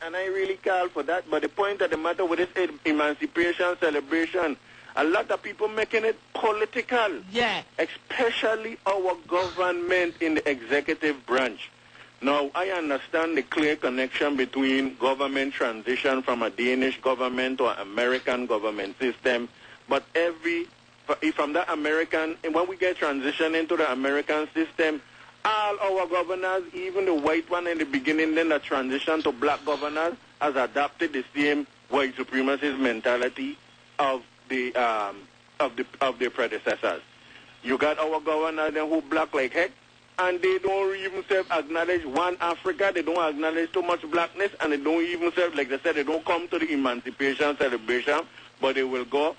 And I really call for that. But the point of the matter with this emancipation celebration, a lot of people making it political. Yeah. Especially our government in the executive branch. Now, I understand the clear connection between government transition from a Danish government to an American government system. But from that American, and when we get transition into the American system, all our governors, even the white one in the beginning, then the transition to black governors, has adopted the same white supremacist mentality of their predecessors. You got our governors then who black like heck, and they don't even acknowledge one Africa. They don't acknowledge too much blackness, and they don't even like they said, they don't come to the emancipation celebration, but they will go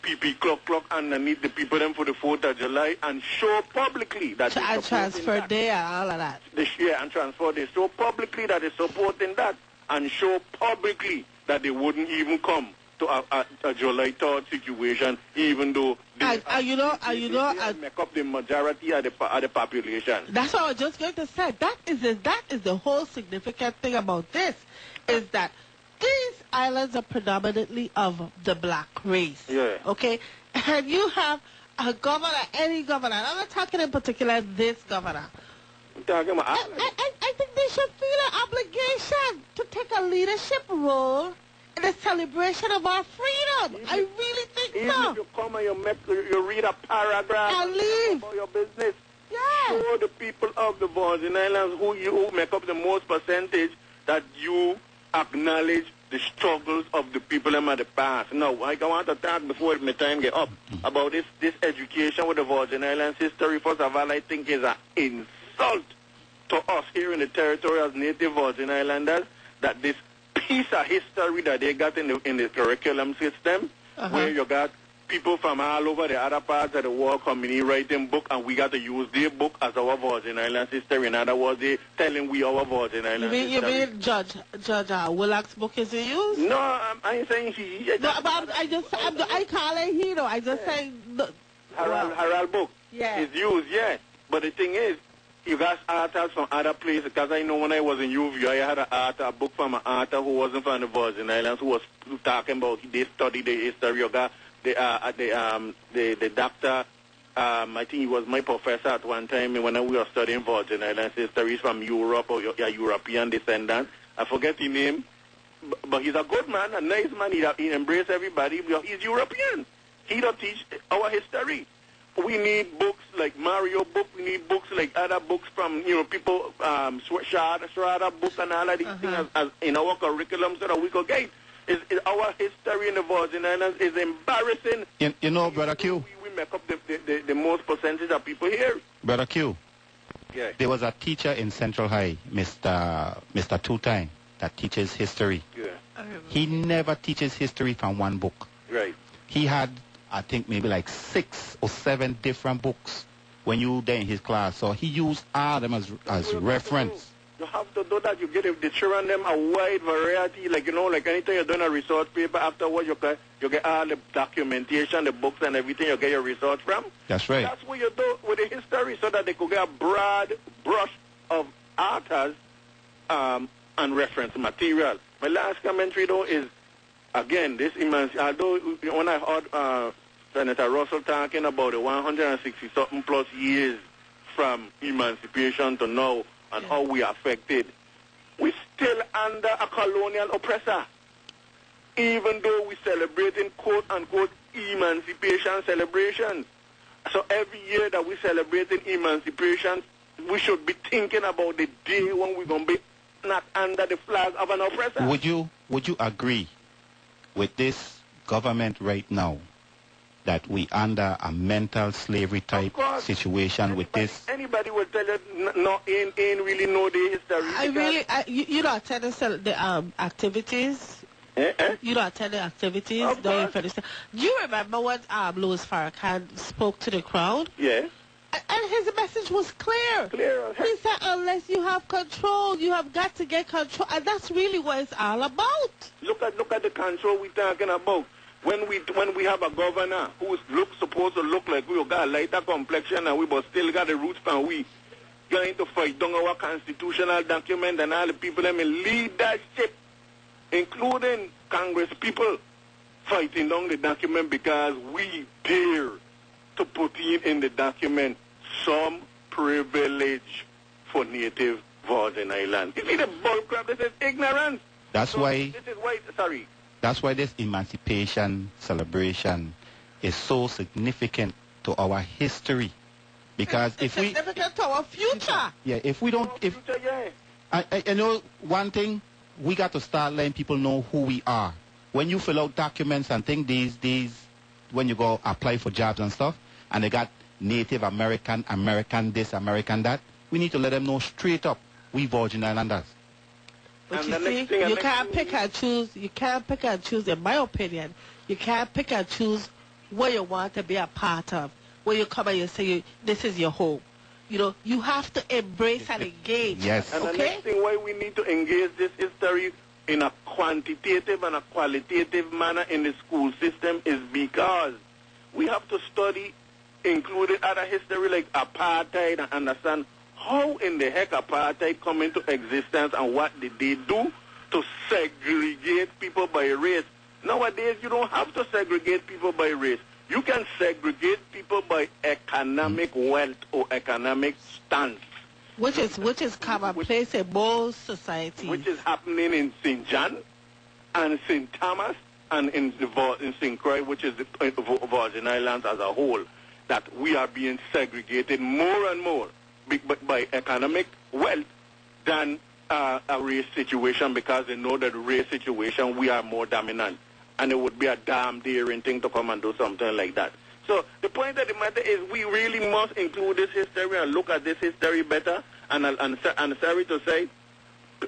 PP clock underneath the people them for the 4th of July and show publicly that and transfer day and all of that. And transfer day. Show publicly that they're supporting that and show publicly that they wouldn't even come to a July 3rd situation, even though they make up the majority of the population. That's what I was just going to say. That is the whole significant thing about this, is that these islands are predominantly of the black race. Yeah. Okay? And you have a governor, any governor. I'm not talking in particular this governor. I'm talking about I think they should feel an obligation to take a leadership role in the celebration of our freedom. I really think so. Even if you come and you read a paragraph and leave about your business, yeah. Show the people of the Virgin Islands who make up the most percentage that you acknowledge the struggles of the people in the past. Now, I want to talk before my time get up about this education with the Virgin Islands history. First of all, I think is an insult to us here in the territory as native Virgin Islanders that this piece of history that they got in the curriculum system, where you got people from all over the other parts of the world coming in writing book, and we got to use their book as our Virgin Islands history. In other words, they telling we our Virgin Islands history. You mean Judge Willock's book is used? No, I ain't saying he. No, but I call it he, though. I just say Harald book. Yeah. Is used, yeah. But the thing is, you got authors from other places, because I know when I was in UVU, I had a book from an author who wasn't from the Virgin Islands, who was talking about, they studied the history. You got the doctor, I think he was my professor at one time when we were studying Virgin Islands history. He's from Europe, or European descendant. I forget his name, but he's a good man, a nice man. He embraces everybody. He's European. He don't teach our history. We need books like Mario book. We need books like other books from, people, Schrader book and all of these things as in our curriculum so that we could get. Our history in the Virgin Islands is embarrassing. You know, Brother Q. We make up the most percentage of people here. Brother Q. Yeah. There was a teacher in Central High, Mr. Two-Time, that teaches history. Yeah. He never teaches history from one book. Right. He had, I think, maybe like 6 or 7 different books when you were there in his class. So he used all of them as reference. You have to do that. You get the children them a wide variety. Like anytime you're doing a research paper, afterwards you get all the documentation, the books and everything you get your research from. That's right. That's what you do with the history so that they could get a broad brush of authors and reference material. My last commentary, though, is, again, this although when I heard Senator Russell talking about the 160-something plus years from emancipation to now, and how we are affected, we're still under a colonial oppressor. Even though we're celebrating quote-unquote emancipation celebrations. So every year that we're celebrating emancipation, we should be thinking about the day when we're going to be not under the flag of an oppressor. Would you agree with this government right now that we under a mental slavery type situation with this? Anybody will tell you ain't really know the history. You don't attend the activities. You don't attend the activities. Do you remember when Louis Farrakhan spoke to the crowd? Yeah. And his message was clear. He said, unless you have control, you have got to get control. And that's really what it's all about. Look at the control we're talking about. When we have a governor who's supposed to look like we got a lighter complexion and we but still got the roots from we. going to fight down our constitutional document and all the people them in leadership, including Congress people, fighting down the document because we dare to put in the document some privilege for native Virgin Islands. You see the bullcrap? This is ignorance. That's why this emancipation celebration is so significant to our history. Because it's significant to our future. Yeah, if we don't, I know one thing, we got to start letting people know who we are. When you fill out documents and things these, when you go apply for jobs and stuff, and they got Native American, American this, American that, we need to let them know straight up, we Virgin Islanders. But you see, you can't pick and choose. You can't pick and choose, in my opinion. You can't pick and choose what you want to be a part of. When you come and you say, this is your home. You know, you have to embrace and engage. Yes. And the next thing why we need to engage this history in a quantitative and a qualitative manner in the school system is because we have to study, including other history like apartheid, and understand how in the heck apartheid come into existence and what did they do to segregate people by race. Nowadays, you don't have to segregate people by race. You can segregate people by economic wealth or economic stance. Which is commonplace in most societies. Which is happening in St. John and St. Thomas and in St. Croix, which is the Virgin Islands as a whole, that we are being segregated more and more by economic wealth than a race situation, because they know that race situation we are more dominant. And it would be a damn daring thing to come and do something like that. So the point of the matter is we really must include this history and look at this history better. And sorry to say,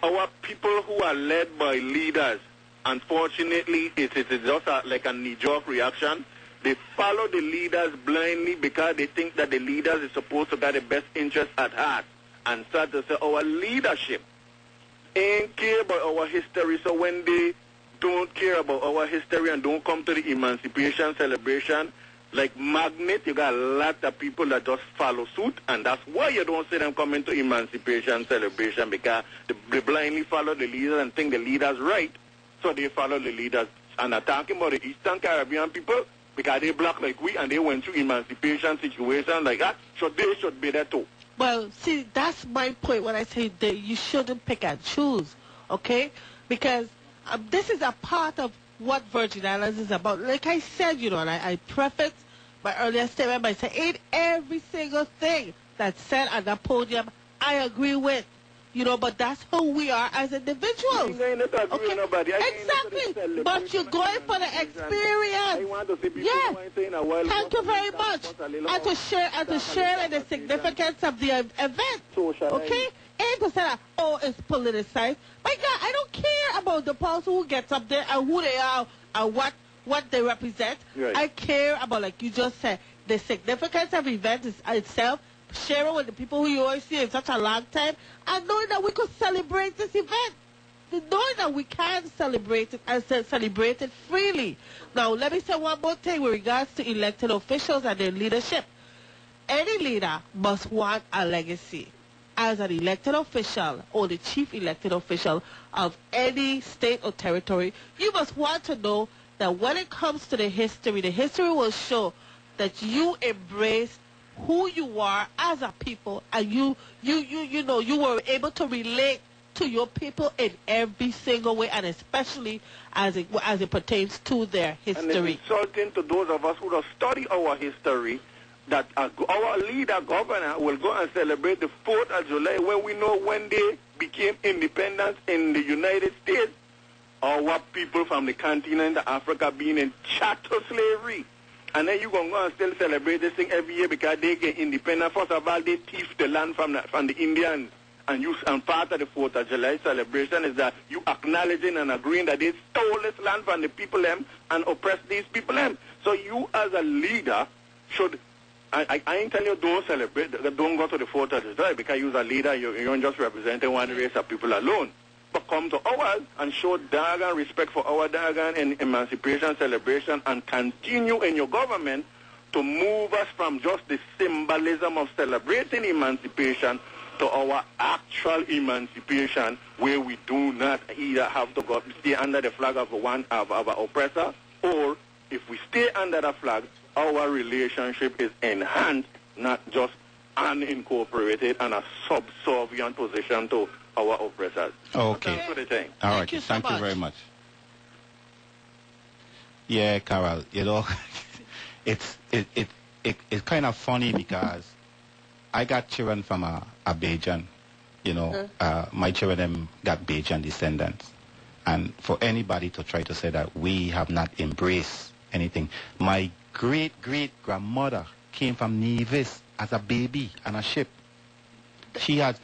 our people who are led by leaders, unfortunately, it is just like a knee-jerk reaction. They follow the leaders blindly because they think that the leaders is supposed to get the best interest at heart. And start to say our leadership ain't care about our history. So when they don't care about our history and don't come to the emancipation celebration, like magnet, you got a lot of people that just follow suit, and that's why you don't see them coming to emancipation celebration, because they blindly follow the leaders and think the leaders right, so they follow the leaders. And I'm talking about the Eastern Caribbean people, because they black like we, and they went through emancipation situation like that, so they should be there too. Well, see, that's my point when I say that you shouldn't pick and choose, okay? Because this is a part of what Virgin Islands is about. Like I said, you know, and I prefaced my earlier statement by saying, ain't every single thing that's said at the podium I agree with. You know, but that's who we are as individuals. Okay? Exactly. But you're going for the experience. Yes. Thank you very much. And to share in the significance of the event. Okay? And to say that, oh, it's politicized. My God, I don't care about the person who gets up there and who they are and what they represent. Right. I care about, like you just said, the significance of the event itself, sharing with the people who you always see in such a long time, and knowing that we could celebrate this event. Knowing that we can celebrate it and celebrate it freely. Now, let me say one more thing with regards to elected officials and their leadership. Any leader must want a legacy. As an elected official or the chief elected official of any state or territory, you must want to know that when it comes to the history will show that you embrace who you are as a people, and you know you were able to relate to your people in every single way, and especially as it pertains to their history. And it's insulting to those of us who don't study our history that our leader, governor, will go and celebrate the 4th of July when we know when they became independent in the United States, our people from the continent of Africa being in chattel slavery. And then you're going to go and still celebrate this thing every year because they get independent. First of all, they thief the land from the Indians. And part of the 4th of July celebration is that you acknowledging and agreeing that they stole this land from the people them and oppressed these people them. So you as a leader should... I ain't telling you don't celebrate, don't go to the 4th of July because you're a leader, you're just representing one race of people alone. But come to ours and show doggone respect for our doggone and emancipation celebration and continue in your government to move us from just the symbolism of celebrating emancipation to our actual emancipation, where we do not either have to go stay under the flag of our oppressor, or if we stay under the flag, our relationship is enhanced, not just unincorporated and a subservient position to our oppressors. Okay. Thanks for the time. All right. Thank you very much. Yeah, Carol, it's kind of funny because I got children from a Bajan. My children them got Bajan descendants. And for anybody to try to say that we have not embraced anything, my great-great-grandmother came from Nevis as a baby on a ship. She has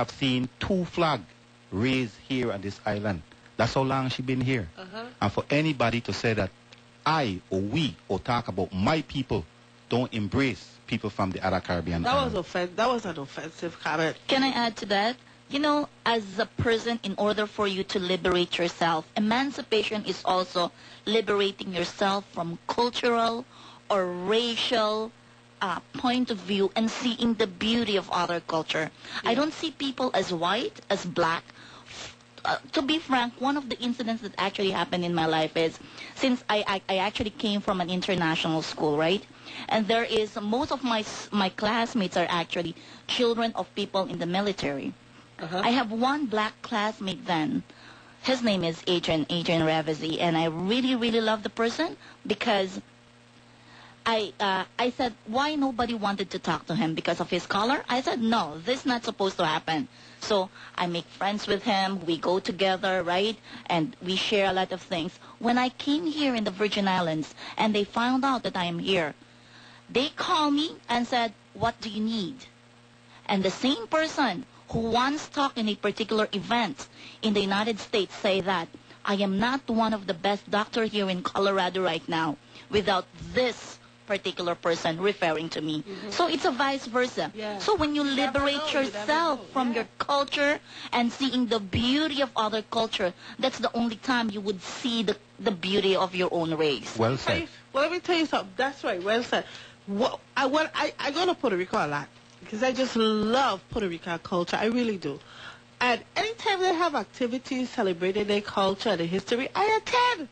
seen 2 flags raised here on this island. That's how long she been here. And for anybody to say that I or we or talk about my people don't embrace people from the other Caribbean That was an offensive comment. Can I add to that? As a person, in order for you to liberate yourself, emancipation is also liberating yourself from cultural or racial point of view and seeing the beauty of other culture. Yeah. I don't see people as white, as black. To be frank, one of the incidents that actually happened in my life is, since I actually came from an international school, right? And there is, most of my classmates are actually children of people in the military. I have one black classmate then. His name is Adrian Revisi, and I really, really love the person because I said, why nobody wanted to talk to him? Because of his color? I said, no, this is not supposed to happen. So I make friends with him. We go together, right? And we share a lot of things. When I came here in the Virgin Islands and they found out that I am here, they called me and said, what do you need? And the same person who once talked in a particular event in the United States say that I am not one of the best doctors here in Colorado right now without this particular person referring to me. So it's a vice versa. Yeah. So when you liberate yourself from your culture and seeing the beauty of other culture, that's the only time you would see the beauty of your own race. Well said. Well, let me tell you something. That's right. Well said. I go to Puerto Rico a lot because I just love Puerto Rican culture. I really do. And anytime they have activities celebrating their culture and their history, I attend.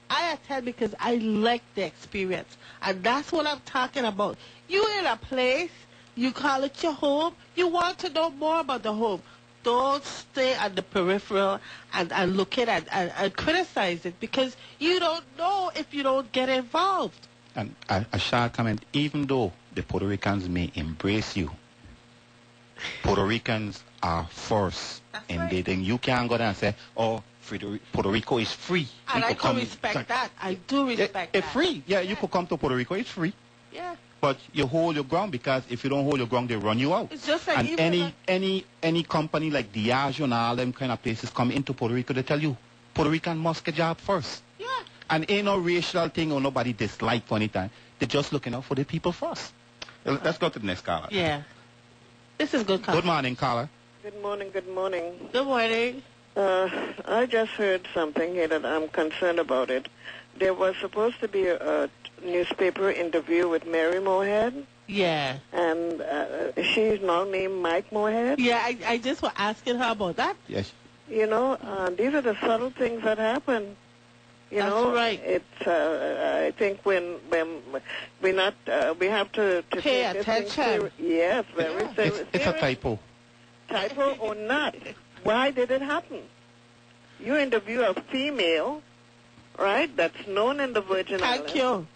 I attend because I like the experience. And that's what I'm talking about. You're in a place, you call it your home, you want to know more about the home. Don't stay at the peripheral and look at it and criticize it because you don't know if you don't get involved. And a short comment, even though the Puerto Ricans may embrace you, Puerto Ricans are first in dating. You can't go there and say, oh, Puerto Rico is free. And I can respect that. I do respect that. It's free. Yeah, you could come to Puerto Rico. It's free. Yeah. But you hold your ground because if you don't hold your ground, they run you out. It's just like and any company like Diageo and all them kind of places come into Puerto Rico, they tell you Puerto Rican must get job first. Yeah. And ain't no racial thing or nobody dislike for anything. They're just looking out for the people first. Let's go to the next caller. Yeah. This is good caller. Good morning, caller. Good morning. Good morning. Good morning. I just heard something here that I'm concerned about it. There was supposed to be a newspaper interview with Mary Moorhead. Yeah. And she's now named Mike Moorhead. Yeah, I just was asking her about that. Yes. These are the subtle things that happen. That's right. It's I think when we have to pay attention. Yes, very serious. It's a typo. Typo or not? Why did it happen? You interview a female, right, that's known in the Virgin Islands. Thank you.